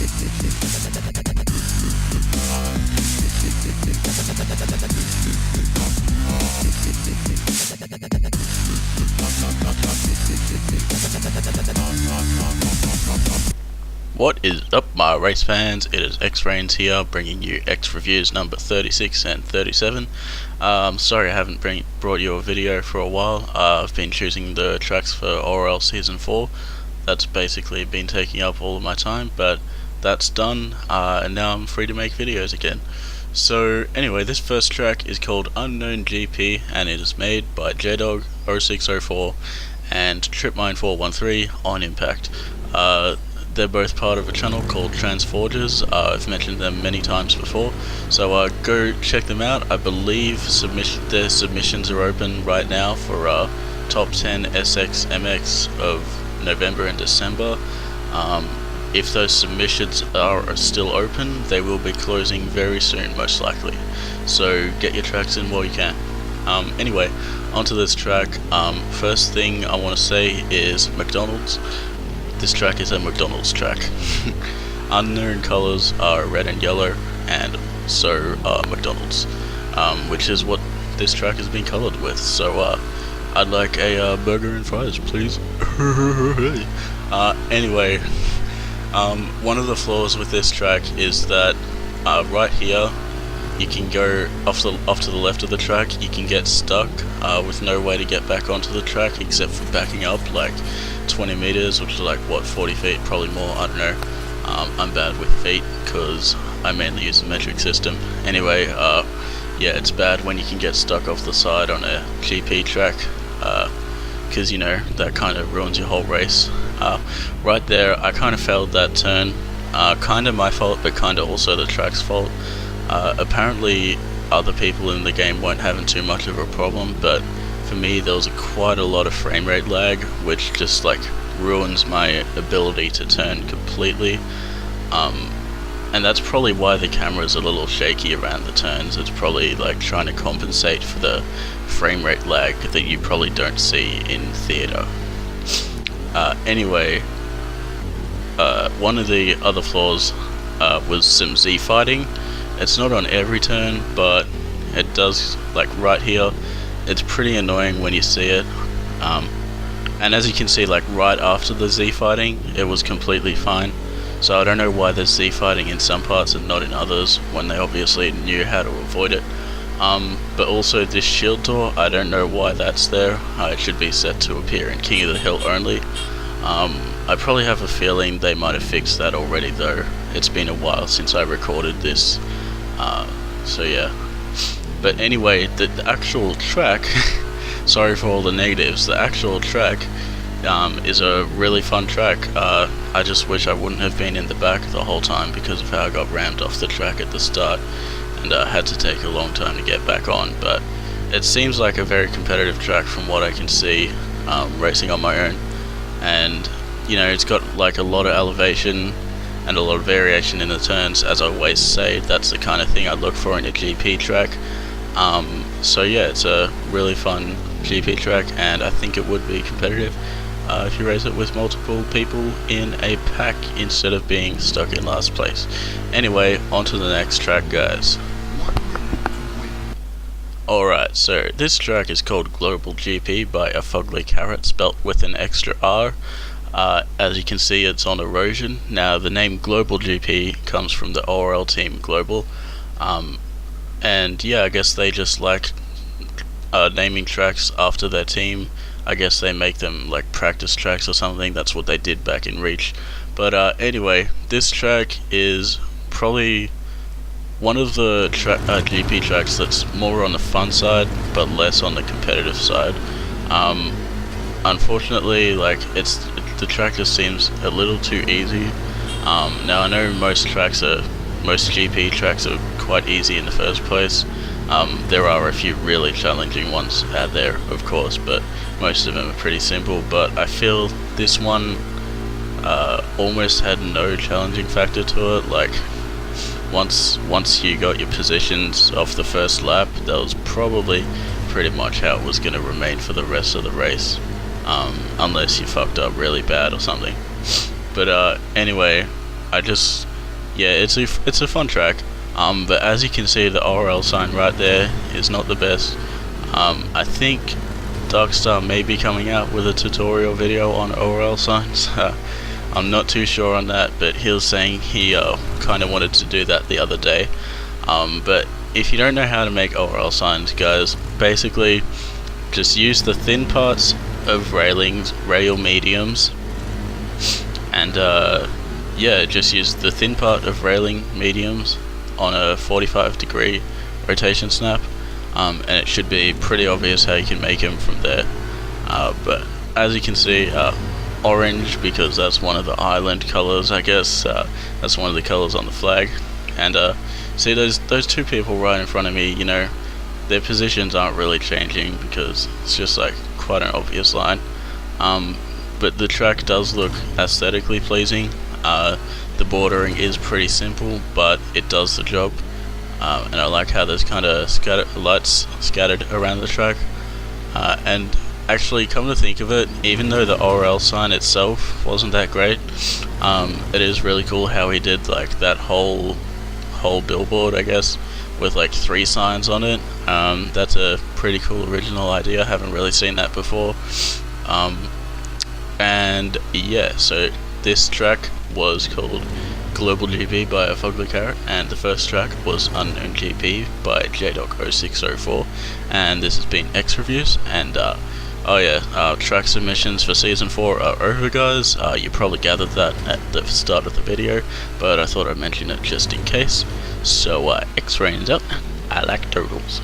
What is up, my race fans? It is XreviewZ here, bringing you XreviewZ number 36 and 37. Sorry I haven't brought you a video for a while. I've been choosing the tracks for ORL Season 4. That's basically been taking up all of my time, but that's done, and now I'm free to make videos again. So anyway, this first track is called Unknown GP, and it is made by JDog0604 and Tripmine413 on Impact. They're both part of a channel called Transforgers. I've mentioned them many times before, so go check them out. I believe their submissions are open right now for top 10 SX MX of November and December. If those submissions are still open, they will be closing very soon, most likely. So get your tracks in while you can. Anyway, onto this track. First thing I want to say is McDonald's. This track is a McDonald's track. Unknown colors are red and yellow, and so are McDonald's, which is what this track has been colored with. So I'd like a burger and fries, please. Anyway, one of the flaws with this track is that right here, you can go off to the left of the track. You can get stuck with no way to get back onto the track except for backing up like 20 meters, which is like what, 40 feet, probably more, I don't know. I'm bad with feet because I mainly use the metric system. Anyway, yeah, it's bad when you can get stuck off the side on a GP track, because you know that kind of ruins your whole race. Right there, I kind of failed that turn. Kind of my fault, but kind of also the track's fault. Apparently other people in the game weren't having too much of a problem, but for me there was quite a lot of frame rate lag, which just like ruins my ability to turn completely. And that's probably why the camera's a little shaky around the turns. It's probably like trying to compensate for the frame rate lag that you probably don't see in theater. Anyway, one of the other flaws was some Z fighting. It's not on every turn, but it does, like right here. It's pretty annoying when you see it. And as you can see, like right after the Z fighting, it was completely fine. So I don't know why there's Z fighting in some parts and not in others, when they obviously knew how to avoid it. But also this shield door, I don't know why that's there. It should be set to appear in King of the Hill only. I probably have a feeling they might have fixed that already though. It's been a while since I recorded this. So yeah. But anyway, the actual track, sorry for all the negatives, the actual track is a really fun track. I just wish I wouldn't have been in the back the whole time because of how I got rammed off the track at the start, and had to take a long time to get back on. But it seems like a very competitive track from what I can see, racing on my own. And you know, it's got like a lot of elevation and a lot of variation in the turns. As I always say, that's the kind of thing I look for in a GP track. So yeah, it's a really fun GP track, and I think it would be competitive if you race it with multiple people in a pack instead of being stuck in last place. Anyway, on to the next track, guys. Alright, so this track is called Global GP by a Fugly Carrot, spelt with an extra R. As you can see, it's on Erosion. Now, the name Global GP comes from the ORL team Global. And yeah, I guess they just like naming tracks after their team. I guess they make them like practice tracks or something. That's what they did back in Reach. But anyway, this track is probably one of the GP tracks that's more on the fun side, but less on the competitive side. Unfortunately, like the track just seems a little too easy. Now I know most GP tracks are quite easy in the first place. There are a few really challenging ones out there, of course, but most of them are pretty simple. But I feel this one almost had no challenging factor to it. Like once you got your positions off the first lap, that was probably pretty much how it was going to remain for the rest of the race, unless you fucked up really bad or something. But anyway, I just yeah, it's a fun track. But as you can see, the ORL sign right there is not the best. I think Darkstar may be coming out with a tutorial video on ORL signs. I'm not too sure on that, but he was saying he kind of wanted to do that the other day. But if you don't know how to make ORL signs, guys, basically just use the thin parts of rail mediums, and yeah, just use the thin part of railing mediums on a 45-degree rotation snap, and it should be pretty obvious how you can make them from there. But as you can see, orange, because that's one of the island colors, I guess. That's one of the colors on the flag. And see those two people right in front of me, you know, their positions aren't really changing because it's just like quite an obvious line. But the track does look aesthetically pleasing. The bordering is pretty simple, but it does the job. And I like how there's kind of lights scattered around the track. And actually, come to think of it, even though the ORL sign itself wasn't that great, it is really cool how he did like that whole billboard, I guess, with like 3 signs on it. That's a pretty cool original idea. I haven't really seen that before. And yeah, so this track was called Global GP by a Fugly Carrot, and the first track was Unknown GP by J.0604, and this has been XreviewZ. And oh yeah, track submissions for season 4 are over, guys. You probably gathered that at the start of the video, but I thought I'd mention it just in case. So XreviewZ out. I like turtles.